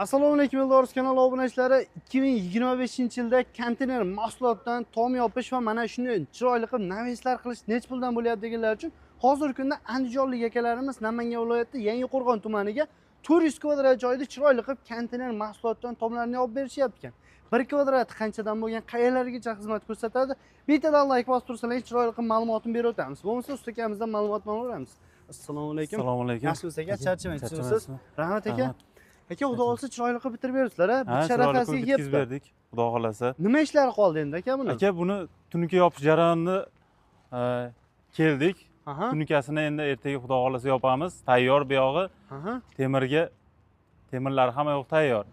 Assalomu alaykum yo'ldosh kanali obunachilari. 2025-yilda konteyner mahsulotdan tom yopish va mana shuni chiroyli qilib navislar qilish nech puldan bo'lyapti deganlar uchun hozirgi kunda andijonlik akalarimiz Namangan viloyati Yangiqo'rg'on tumaniga 400 kvadrat joyda chiroyli qilib konteyner mahsulotdan tomlarni yopib berishyapti ekan. 1 kvadrat qanchadan bo'lgan, qayerlargacha xizmat ko'rsatadi? Bittadan like bosib tursangiz chiroyli qilib ma'lumotini berib o'tamiz. Bo'lmasa usta akamizdan ma'lumotni olaveramiz. Assalomu alaykum. Assalomu alaykum. Yaxshimisiz aka? Charchamaysiz. Rahmat aka. Aka, xudo olsa chiroyli qilib bitirib beribsizlar-a. Sharafasiga yetib berdik, xudo xolasa. Nima ishlari qoldi endi aka buni? Aka, buni tunuka yopish jarayonini keldik. Tunukasini endi ertaga xudo xolasa yopamiz. Tayyor bu yog'i. Temirlari hamma yoq tayyor.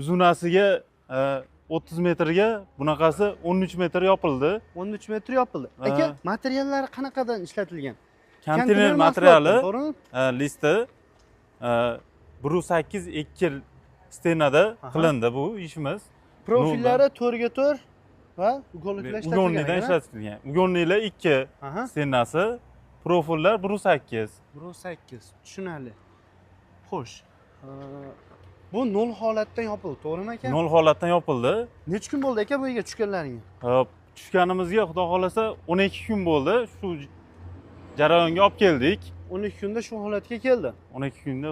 Uzunasiga 30 metrga, bunaqasi 13 metr yopildi. 13 metr yopildi. Aka, materiallari qanaqadan ishlatilgan? Konteyner materiali listi 1.8 2 stenada qilindi bu ishimiz. Profillari 4 ga 4 va ugonliklar ishlatilgan. Ugonlikdan ishlatilgan. Ugonliklar 2 stenasi, profillar 1.8. 1.8. Tushunarli. Xo'sh. Bu nol holatdan yopildi, to'g'rimi aka? Nol holatdan yopildi. Necha kun bo'ldi aka bu yerga tushganlaringiz? Hop, tushganimizga xudo xolasa 12 kun bo'ldi. Shu jarayonga olib keldik. 12 kunda shu holatga keldi. 12 kunda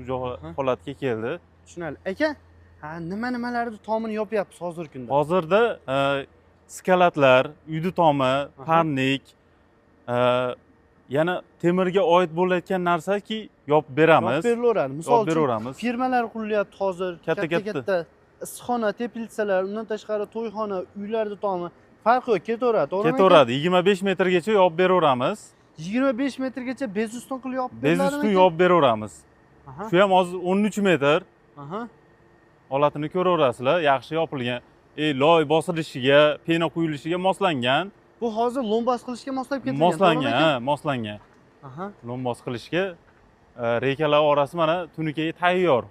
shu holatga keldi. Tushunarli. Aka, nimalarni tomini yopyapsiz hozirgi kunda? Hozirda skalatlar, uydi tomi, parnik, yana temirga oid bo'layotgan narsaki yopib beramiz. Yopib beraveradi. Misol uchun firmalar qurilyapti hozir. Katta issiqxona, teplitsalar, undan tashqari to'yxona, uylarda tomi farqi yo'q, ketaveradi, to'g'rimi? Ketaveradi. 25 metrgacha yopib beraveramiz. 25 metrgacha bez ustun qilib yopib beradimi? Bez ustun yopib beraveramiz. Shu ham hozir 13 metr. Holatini ko'raverasizlar, yaxshi yopilgan. Loy bosilishiga, pena quyilishiga moslangan. Bu hozir lombas qilishga moslab ketilgan. Moslangan, moslangan. Lombas qilishga rekalar orasi mana tunikaga tayyor.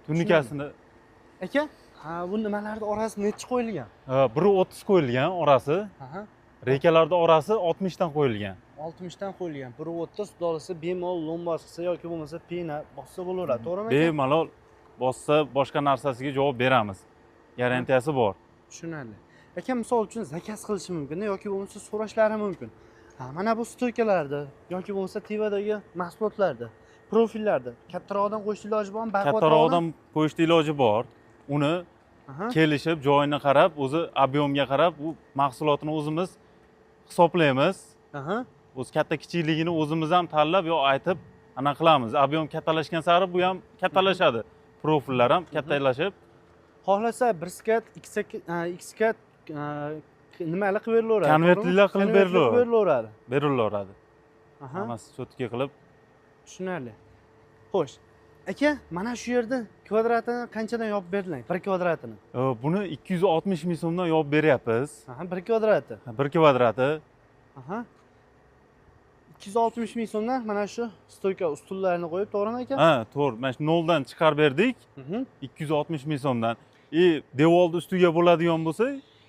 Tunikasini. Aka, bu nimalarning orasi necha qo'yilgan? 1.30 qo'yilgan orasi. Rekalarda orasi 60 dan qo'yilgan. 60 dan qo'yilgan. 1.30 dolasi bemalol lombas qilsa yoki bo'lmasa pena bossa bo'laveradi, to'g'rimi aka? Bemalol bossa boshqa narsasiga javob beramiz. Garantiyasi bor. Tushunarli. Aka, misol uchun zakaz qilishi mumkin yoki bo'lmasa so'rashlari mumkin. Mana bu stoykalarda yoki bo'lmasa tivadagi mahsulotlarda, profillarda kattaroqdan qo'yishni iloji bormi? Kattaroqdan qo'yishni iloji bor. Uni kelishib, joyini qarab, o'zi ob'yomga qarab, bu mahsulotni o'zimiz hisoblaymiz. O'z katta kichikligini o'zimiz ham tanlab yo aytib ana qilamiz. Ob'yom kattalashgan sari bu ham kattalashadi. Profillar ham kattalashib, xohlasa 1 skat, 2 skat nimalar qilib berilaveradi? Konvertlilar qilib berilaveradi. Berilaveradi. Hammasi cho'tga qilib. Tushunarli. Xo'sh. Aka, mana shu yerda kvadratini qanchadan yopib berdilar? 1 kvadratini. Buni 260 ming so'mdan yopib beryapmiz. 1 kvadrati. 1 kvadrati. 260 ming so'mdan mana shu stoyka ustunlarni qo'yib, to'g'rimi aka? To'g'ri. Mana shu noldan chiqarib berdik. 260 ming so'mdan. Devorni ustiga bo'ladigan bo'lsa,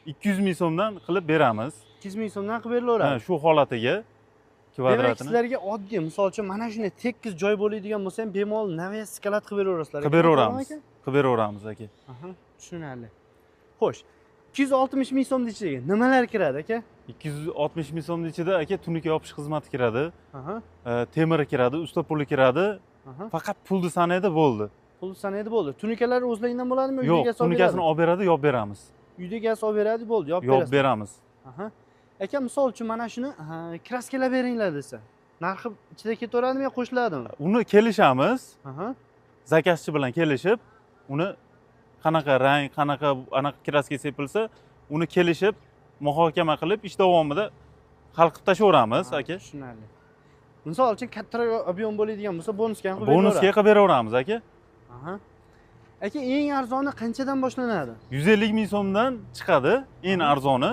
200 ming so'mdan qilib beramiz. 200 ming so'mdan qilib berilaveradi. Shu holatiga kvadratini. Demak, sizlarga oddiy, misol uchun mana shunday tekis joy bo'ladigan bo'lsa ham bemalol navas skalat qilib beraverasizlar. Qilib beraveramiz. Qilib beraveramiz aka. Tushunarli. Xo'sh, 260 ming so'mning ichiga nimalar kiradi aka? 260 ming so'mning ichida aka tunuka yopish xizmati kiradi. Temiri kiradi, usta puli kiradi. Faqat pulni sanaydi bo'ldi. Pulni sanaydi bo'ldi. Tunukalar o'zlaridan bo'ladimi? Yo'q, tunukasini olib beradi, yopib beramiz. Uyda gaz olib beradi, bo'ldi, yopib beramiz. Aka, misol uchun mana shuni kraskalar beringlar desa, narxi ichida ketaveradimi yo qo'shiladimi? Uni kelishamiz. Zakazchi bilan kelishib, uni qanaqa rang, qanaqa anaqa kraska sepilsa, uni kelishib, muhokama qilib, ish davomida hal qilib tashaveramiz, aka. Tushunarli. Misol uchun kattaroq ob'yom bo'ladigan bo'lsa, bonusga ham qilib beraveramiz. Bonusga qilib beraveramiz, aka. Aka, eng arzoni qanchadan boshlanadi? 150 ming so'mdan chiqadi, eng arzoni.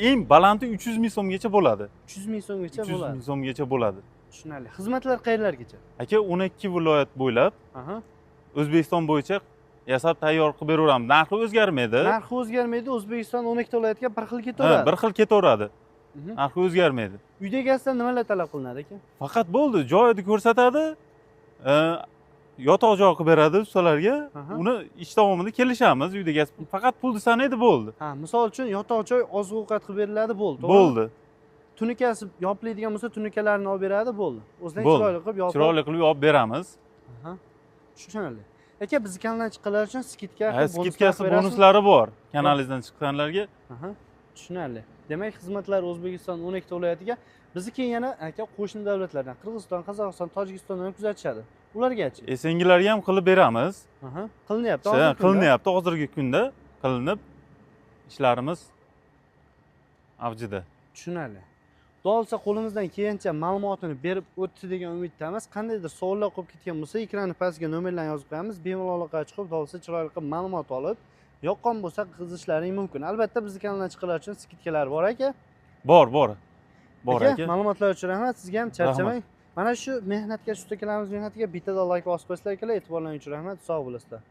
Eng balandi 300 ming so'mgacha bo'ladi. 300 ming so'mgacha bo'ladi. 300 ming so'mgacha bo'ladi. Tushunarli. Xizmatlar qayerlargacha? Aka, 12 viloyat bo'ylab O'zbekiston bo'yicha yasab tayyor qilib beraveramiz. Narxi o'zgarmaydi. Narxi o'zgarmaydi. O'zbekiston 12 viloyatga bir xil ketaveradi. Bir xil ketaveradi. Narxi o'zgarmaydi. Uyda gazdan nimalar talab qilinadi aka? Faqat bo'ldi, joyini ko'rsatadi. yotoq joy qilib beradi ustalarga. Aha. Uni ish davomida kelishamiz, uydagi faqat pulni sanaydi bo'ldi. Ha, misol uchun yotoq joy oziq ovqat qilib beriladi, bo'ldi. to'g'rimi? Bo'ldi. Tunikasi yopiladigan bo'lsa, tunikalarini olib beradi, bo'ldi. O'zidan Bo'ldi. chiroyli qilib yopib. Chiroyli qilib yopib beramiz. Aha. Tushunarli. Aka, bizni kanaldan chiqqanlar uchun skidka, Skidkasi, bonuslari bor kanalingizdan chiqqanlarga. Aha. Tushunarli. Demak, xizmatlar O'zbekiston 12 ta viloyatiga, bizni keyin yana aka qo'shni davlatlardan, Qirg'iziston, Qozog'iston, Tojikistondan ham kuzatishadi. Ulargachi? Sengilarga ham qilib beramiz. Aha. Qilinyapti Hozir hozir. qilinyapti, hozirgi kunda qilinib ishlarimiz avjida. Tushunarli. Xudo qo'limizdan kelgancha ma'lumotini berib o'tdi degan umiddamiz. Qandaydir savollar qolib ketgan bo'lsa, ekranning pastiga nomerlarni yozib qo'yamiz. Bemalol aloqaga chiqib, xudo chiroyli qilib ma'lumot olib, yoqqan bo'lsa qizishlaring mumkin. Albatta bizning kanaldan chiqqanlar uchun skidkalar bor aka. Bor aka. Ma'lumotlar uchun rahmat. Sizga ham charchamang. Mana shu mehnatga, shu akalarimiz mehnatiga bittadan like bosib qo'ysizlar akalar. E'tiborlaringiz uchun rahmat. Sog' bo'lasizlar.